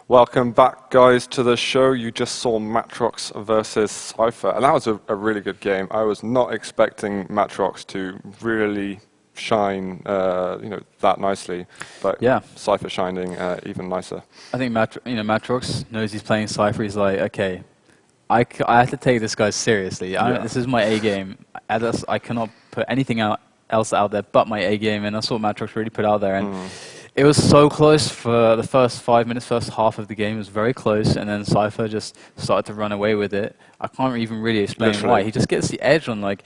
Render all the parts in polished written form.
Welcome back, guys, to the show. You just saw Matrox versus Cypher, and that was a really good game. I was not expecting Matrox to really shine, that nicely, but Yeah, Cypher shining even nicer. I think Matrox knows he's playing Cypher. He's like, okay, I have to take this guy seriously. This is my A game. I cannot put anything else out there but my A game, and that's what Matrox really put out there. And it was so close for the first 5 minutes, first half of the game. It was very close, and then Cypher just started to run away with it. I can't even really explain why. He just gets the edge on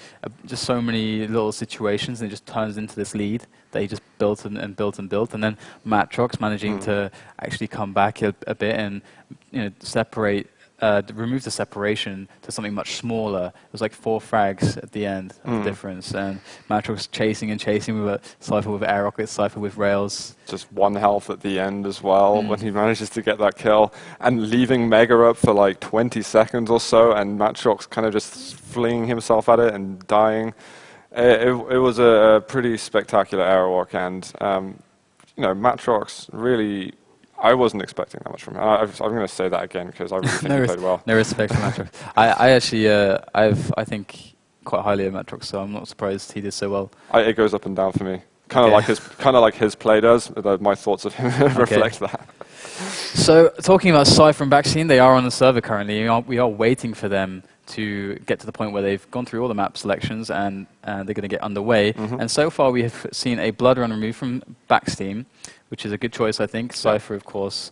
just so many little situations, and it just turns into this lead that he just built and built and built. And then Matrox managing to actually come back a bit and separate. Remove the separation to something much smaller. It was like 4 frags at the end of the difference, and Matrox chasing and chasing with Cypher with air rockets, Cypher with rails. Just 1 health at the end as well when he manages to get that kill, and leaving Mega up for like 20 seconds or so, and Matrox kind of just flinging himself at it and dying. It was a pretty spectacular air walk, and Matrox really. I wasn't expecting that much from him. I'm going to say that again because I really think he played well. No respect for Matrox. I actually, I think quite highly of Matrox, so I'm not surprised he did so well. It goes up and down for me. Kind of like his play does. My thoughts of him reflect that. So talking about Cypher and baksteen, they are on the server currently. We are waiting for them to get to the point where they've gone through all the map selections and they're going to get underway. And so far we have seen a blood run removed from baksteen, which is a good choice, I think. Cypher, of course,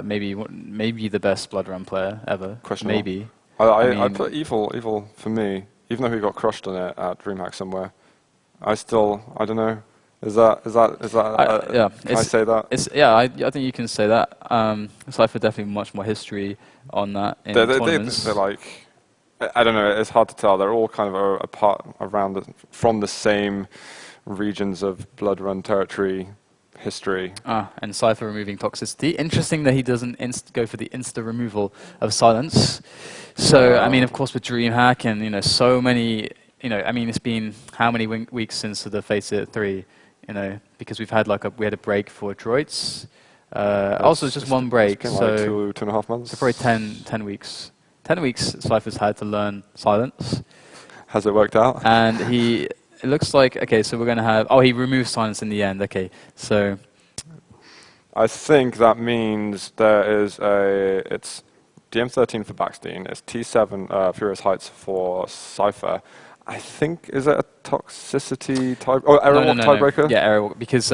maybe the best blood run player ever. Questionable. Maybe. I put evil for me, even though he got crushed on it at DreamHack somewhere. I don't know. Is that? Yeah. Can I say that? I think you can say that. Cypher definitely much more history on that in tournaments. They're like, I don't know. It's hard to tell. They're all kind of apart from the same regions of blood run territory. History. And Cypher removing toxicity. Interesting that he doesn't go for the insta removal of silence. So I mean, of course, with DreamHack and so many, I mean, it's been how many weeks since the FACEIT 3, because we've had we had a break for droids. Also, it's just one break, it's been so like 2.5 months. So probably 10 weeks. 10 weeks. Cypher's had to learn silence. Has it worked out? And it looks like, okay, so we're going to have... Oh, he removed silence in the end. Okay, so... I think that means there is it's DM13 for baksteen, it's T7 Furious Heights for Cypher. I think, is it a toxicity type... Oh, error walk tiebreaker? No. Yeah, error walk, because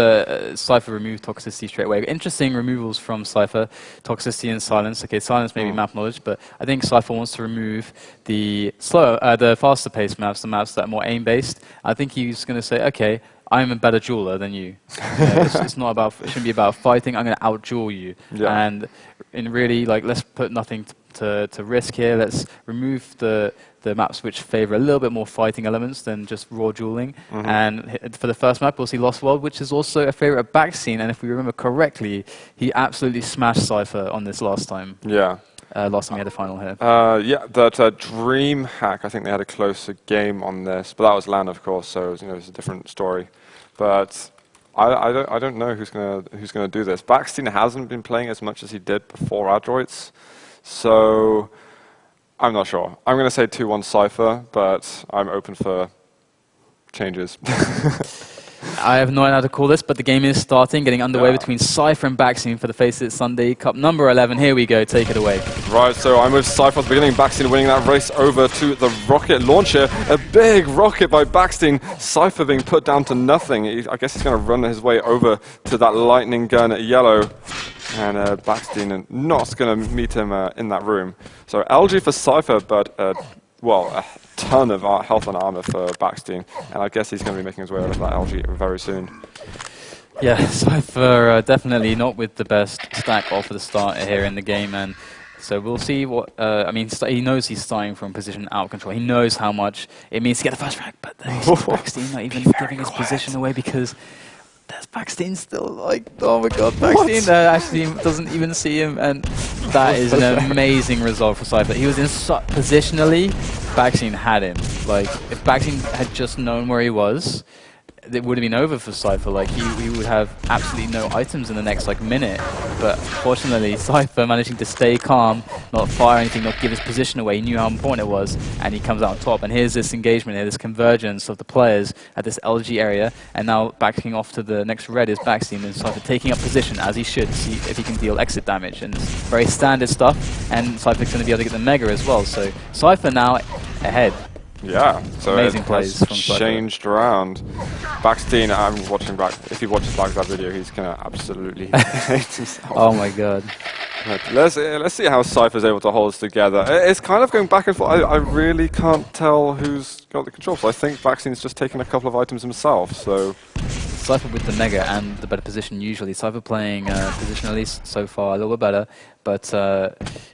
Cypher removed toxicity straight away. Interesting removals from Cypher, toxicity and silence. Okay, silence maybe map knowledge, but I think Cypher wants to remove the the faster paced maps, the maps that are more aim-based. I think he's going to say, okay, I'm a better jeweler than you. It's not about, it shouldn't be about fighting, I'm going to out-jewel you. Yeah. And really, let's put nothing to risk here. Let's remove the maps which favor a little bit more fighting elements than just raw dueling. And for the first map, we'll see Lost World, which is also a favorite of baksteen. And if we remember correctly, he absolutely smashed Cypher on this last time. Yeah. Last time we had a final here. Yeah, that DreamHack, I think they had a closer game on this, but that was LAN, of course, so it's a different story. But I don't know who's gonna do this. baksteen hasn't been playing as much as he did before Adroits, so I'm not sure. I'm gonna say 2-1 Cypher, but I'm open for changes. I have no idea how to call this, but the game is starting, getting underway between Cypher and baksteen for the FACEIT Sunday Cup number 11. Here we go, take it away. Right, so I'm with Cypher at the beginning, baksteen winning that race over to the rocket launcher. A big rocket by baksteen, Cypher being put down to nothing. I guess he's going to run his way over to that lightning gun at yellow. And baksteen not going to meet him in that room. So LG for Cypher, but a ton of health and armor for baksteen, and I guess he's going to be making his way out of that LG very soon. Yeah, Cypher definitely not with the best stack off at the start here in the game, and so we'll see what. I mean, he knows he's starting from position out of control. He knows how much it means to get the first frag, but baksteen not even giving his position away because there's baksteen still oh my god, baksteen actually doesn't even see him, and that is an amazing result for Cypher. He was in positionally, baksteen had him. If baksteen had just known where he was, it would have been over for Cypher. Like he would have absolutely no items in the next like minute. But fortunately, Cypher managing to stay calm, not fire anything, not give his position away. He knew how important it was, and he comes out on top. And here's this engagement here, this convergence of the players at this LG area. And now backing off to the next red is baksteen, and Cypher taking up position as he should, see if he can deal exit damage. And it's very standard stuff. And Cypher's going to be able to get the Mega as well. So Cypher now ahead. Yeah, so amazing it plays has from Cypher. changed around. Baksteen, I'm watching back. If he watches back that video, he's gonna absolutely hate himself. Oh my god. But let's see how Cypher's able to hold us together. It's kind of going back and forth. I really can't tell who's got the control. So I think Baksteen's just taken a couple of items himself. So Cypher with the Mega and the better position usually. Cypher playing positionally so far a little bit better, but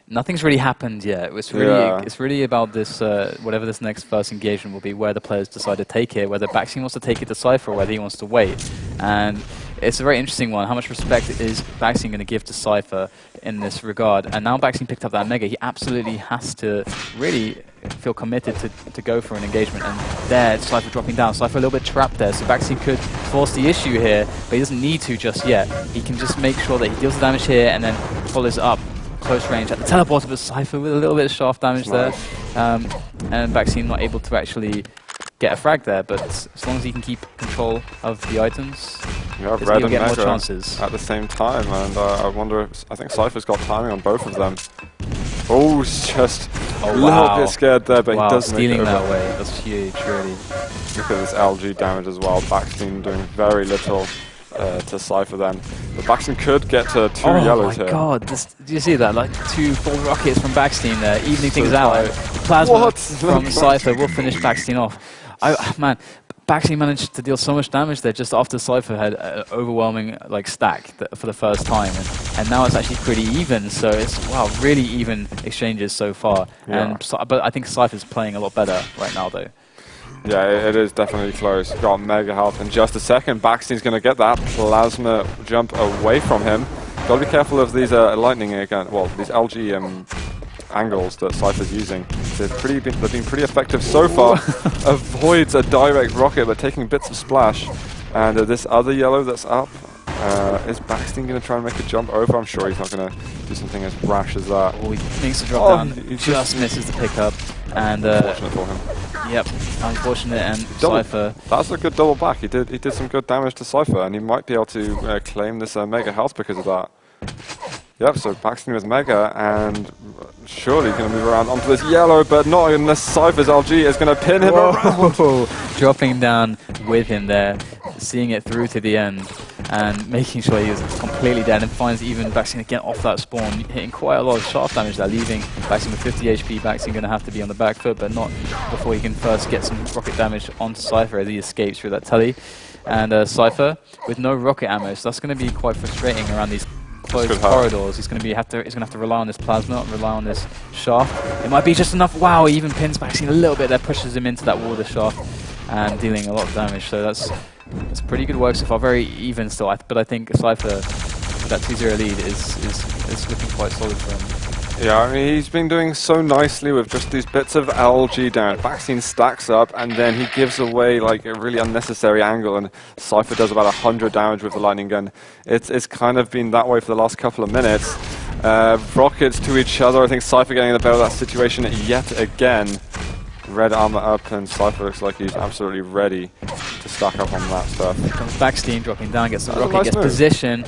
nothing's really happened yet. It's really about this, whatever this next first engagement will be, where the players decide to take it, whether baksteen wants to take it to Cypher or whether he wants to wait. And it's a very interesting one. How much respect is baksteen going to give to Cypher in this regard? And now baksteen picked up that Mega. He absolutely has to really feel committed to go for an engagement. And there, Cypher dropping down. Cypher a little bit trapped there, so baksteen could force the issue here, but he doesn't need to just yet. He can just make sure that he deals the damage here and then follows up close range at the teleporter, but Cypher with a little bit of shaft damage there. And baksteen not able to actually get a frag there, but as long as he can keep control of the items, red he'll and get more Mega chances. at the same time, and I wonder. I think Cypher's got timing on both of them. Oh, he's just a little bit scared there, but he does stealing make it over. that way. That's huge, really. Look at this LG damage as well. Baksteen doing very little to Cypher then. But baksteen could get to two yellows here. Oh my god, do you see that? Like 2 full rockets from baksteen there, evening things out. The plasma from Cypher will finish baksteen off. Man, baksteen managed to deal so much damage there just after Cypher had an overwhelming like stack for the first time, and now it's actually pretty even. So it's really even exchanges so far. Yeah. But I think Cypher's playing a lot better right now though. Yeah, it is definitely close. Got Mega health in just a second. Baksteen's going to get that plasma jump away from him. Got to be careful of these lightning again. Well, these LG angles that Cypher's using. They've been pretty effective so far. Avoids a direct rocket, but taking bits of splash. And this other yellow that's up, is baksteen going to try and make a jump over? I'm sure he's not going to do something as rash as that. Oh, he makes a drop down. He just misses the pickup. And unfortunate for him. Yep, unfortunate. And Cypher. That's a good double back. He did some good damage to Cypher, and he might be able to claim this Mega health because of that. Yep, so baksteen with Mega, and surely going to move around onto this yellow, but not unless Cypher's LG is going to pin him around. Dropping down with him there, seeing it through to the end, and making sure he was completely dead, and finds even baksteen again off that spawn, hitting quite a lot of shaft damage there, leaving baksteen with 50 HP. Baksteen going to have to be on the back foot, but not before he can first get some rocket damage onto Cypher as he escapes through that telly. And Cypher with no rocket ammo, so that's going to be quite frustrating around these closed corridors. He's going to have to rely on this plasma, rely on this shaft. It might be just enough. Wow, he even pins baksteen a little bit there, pushes him into that water shaft and dealing a lot of damage. So that's pretty good work so far. Very even still, but I think Cypher with that 2-0 lead is looking quite solid for him. Yeah, I mean, he's been doing so nicely with just these bits of LG damage. Baksteen stacks up, and then he gives away like a really unnecessary angle, and Cypher does about 100 damage with the lightning gun. It's kind of been that way for the last couple of minutes. Rockets to each other. I think Cypher getting the better of that situation yet again. Red armor up, and Cypher looks like he's absolutely ready to stack up on that stuff. Here comes baksteen dropping down, gets the rocket, gets position.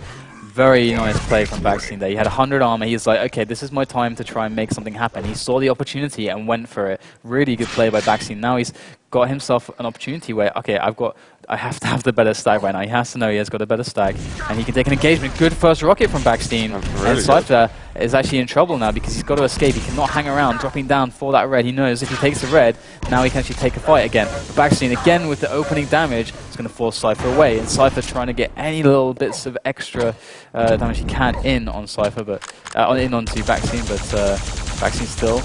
Very nice play from baksteen there. He had 100 armor. He's like, okay, this is my time to try and make something happen. He saw the opportunity and went for it. Really good play by baksteen. Now he's got himself an opportunity where, okay, I have to have the better stack right now. He has to know he has got a better stack, and he can take an engagement. Good first rocket from baksteen. Really, and Cypher is actually in trouble now because he's got to escape. He cannot hang around, dropping down for that red. He knows if he takes the red, now he can actually take a fight again. But baksteen, again with the opening damage, is going to force Cypher away, and Cypher trying to get any little bits of extra damage he can in on Cypher, but in onto baksteen, but baksteen still.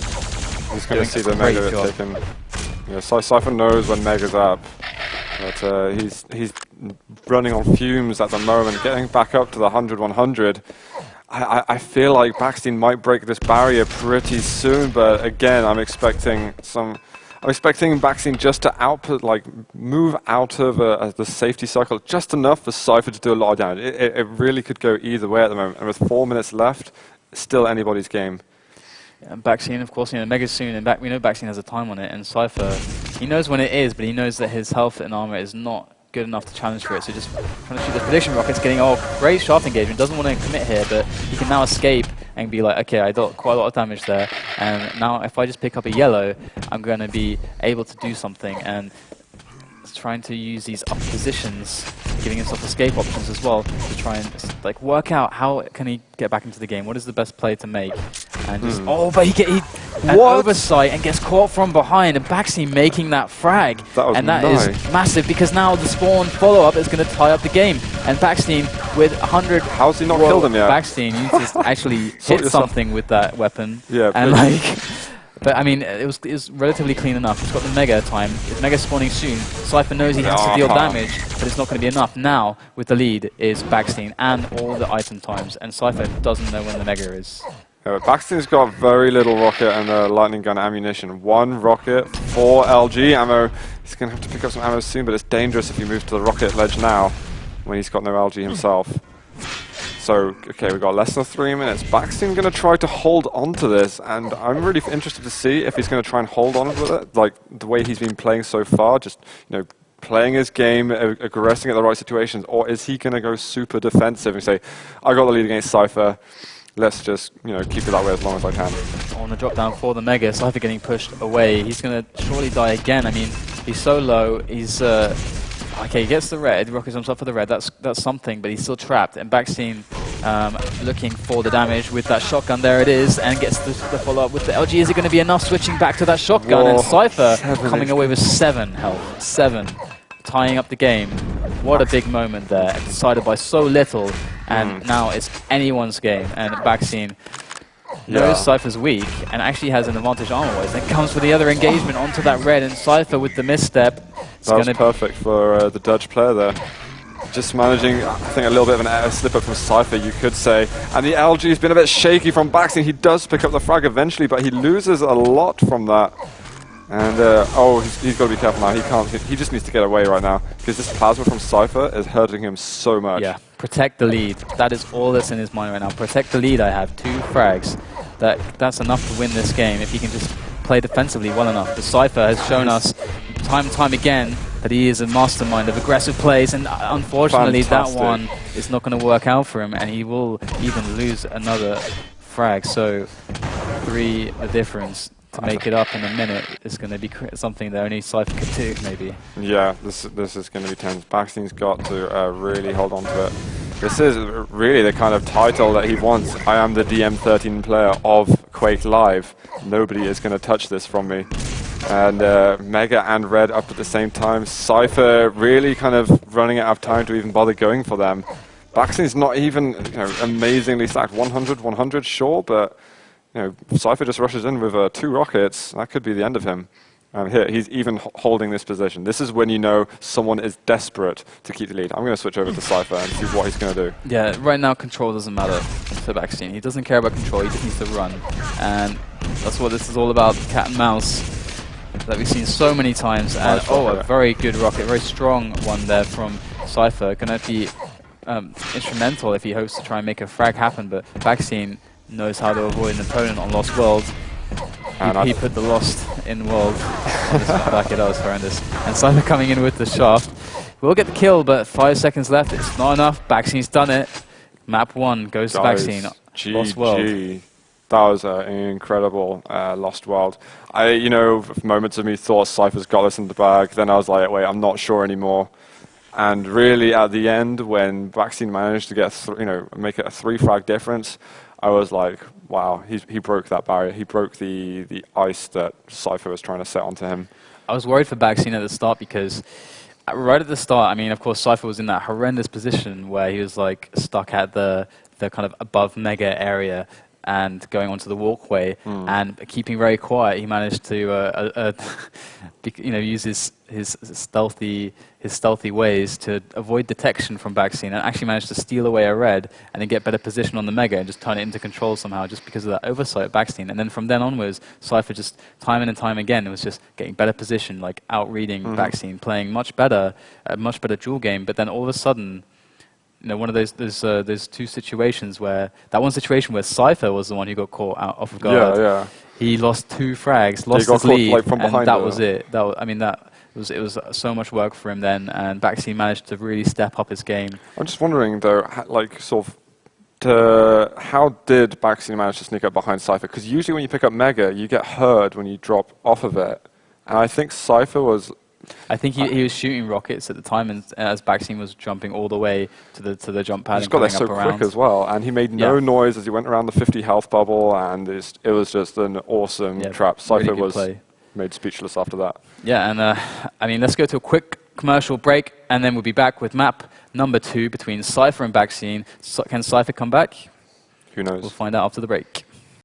He's going to see the Mega taken. Yeah, Cypher knows when Mega's up, but he's running on fumes at the moment, getting back up to the 100-100. I feel like baksteen might break this barrier pretty soon, but again, I'm expecting some. I'm expecting baksteen just to output, like, move out of the safety circle just enough for Cypher to do a lot of damage. It really could go either way at the moment. And with 4 minutes left, still anybody's game. And baksteen, of course, Mega's soon, and we know baksteen has a time on it, and Cypher, he knows when it is, but he knows that his health and armor is not good enough to challenge for it, so just trying to shoot the prediction rockets, getting great shaft engagement, doesn't want to commit here, but he can now escape and be like, okay, I dealt quite a lot of damage there, and now if I just pick up a yellow, I'm going to be able to do something, and trying to use these up positions, giving himself escape options as well, to try and like work out how can he get back into the game, what is the best play to make, and just, but he an oversight and gets caught from behind, and baksteen making that frag, and that is massive, because now the spawn follow-up is going to tie up the game, and baksteen with 100... How's he not killed him yet? baksteen, you need to actually hit something with that weapon, yeah, and like... But I mean, it was relatively clean enough. He's got the Mega time. If Mega's spawning soon, Cypher knows he has to deal damage, but it's not going to be enough. Now, with the lead, is baksteen and all the item times, and Cypher doesn't know when the Mega is. Yeah, baksteen's got very little rocket and lightning gun ammunition. 1 rocket, 4 LG ammo. He's going to have to pick up some ammo soon, but it's dangerous if he moves to the rocket ledge now, when he's got no LG himself. So, okay, we've got less than 3 minutes. baksteen going to try to hold on to this, and I'm really interested to see if he's going to try and hold on with it, like the way he's been playing so far, just, playing his game, aggressing at the right situations, or is he going to go super defensive and say, I got the lead against Cypher, let's just, keep it that way as long as I can. On the drop down for the Mega, Cypher getting pushed away. He's going to surely die again. I mean, he's so low, he's... Okay, he gets the red, rockets himself for the red, that's something, but he's still trapped. And baksteen looking for the damage with that shotgun, there it is, and gets the follow-up with the LG. Is it going to be enough switching back to that shotgun? And Cypher coming away with 7 health, 7, tying up the game. What a big moment there, decided by so little, and now it's anyone's game, and baksteen knows Cypher's weak, and actually has an advantage armor-wise, then comes for the other engagement onto that red, and Cypher with the misstep. That was perfect for the Dutch player there. Just managing, I think, a little bit of an slip-up from Cypher, you could say. And the LG's been a bit shaky from baksteen. He does pick up the frag eventually, but he loses a lot from that. And, he's got to be careful now. He just needs to get away right now, because this plasma from Cypher is hurting him so much. Yeah, protect the lead. That is all that's in his mind right now. Protect the lead. I have 2 frags. That's enough to win this game if he can just play defensively well enough. The Cypher has shown us time and time again that he is a mastermind of aggressive plays, and unfortunately that one is not going to work out for him, and he will even lose another frag. So 3 the difference to make it up in a minute is going to be something that only Cypher could do, maybe. Yeah, this is going to be tense. baksteen's got to really hold on to it. This is really the kind of title that he wants. I am the DM13 player of Quake Live. Nobody is going to touch this from me. And Mega and Red up at the same time. Cypher really kind of running out of time to even bother going for them. baksteen's not even amazingly stacked. 100, 100, sure, but Cypher just rushes in with 2 rockets. That could be the end of him. And here, he's even holding this position. This is when you know someone is desperate to keep the lead. I'm going to switch over to Cypher and see what he's going to do. Yeah, right now control doesn't matter for baksteen. He doesn't care about control, he just needs to run. And that's what this is all about, cat and mouse, that we've seen so many times. And a very good rocket, very strong one there from Cypher. Going to be instrumental if he hopes to try and make a frag happen, but baksteen knows how to avoid an opponent on Lost World. He put the Lost in World on this map back. That was horrendous. And Cypher coming in with the shaft. We'll get the kill, but 5 seconds left. It's not enough. bakseen's done it. Map 1 goes to baksteen. Lost World. That was an incredible Lost World. Moments of me thought Cypher's got this in the bag. Then I was like, wait, I'm not sure anymore. And really, at the end, when baksteen managed to get make it a 3 frag difference, I was like, wow, he broke that barrier. He broke the ice that Cypher was trying to set onto him. I was worried for baksteen at the start because right at the start, I mean, of course, Cypher was in that horrendous position where he was like stuck at the kind of above Mega area. and going onto the walkway and keeping very quiet. He managed to use his stealthy ways to avoid detection from baksteen, and actually managed to steal away a red and then get better position on the mega and just turn it into control somehow, just because of that oversight of baksteen. And then from then onwards, Cypher just time and time again was just getting better position, like out-reading baksteen, playing much better, a much better duel game. But then all of a sudden, one of those two situations where one situation where Cypher was the one who got caught out off of guard. Yeah. He lost 2 frags, lost his lead, like, from behind, and that was it. It was so much work for him then, and baksteen managed to really step up his game. I'm just wondering though, how did baksteen manage to sneak up behind Cypher? Because usually when you pick up Mega, you get heard when you drop off of it, and I think Cypher was. I think he was shooting rockets at the time, and as baksteen was jumping all the way to the jump pad. He just got there so quick as well, and he made no noise as he went around the 50 health bubble, and it was just an awesome trap. Cypher was made speechless after that. Yeah, and let's go to a quick commercial break, and then we'll be back with map number 2 between Cypher and baksteen. Can Cypher come back? Who knows? We'll find out after the break.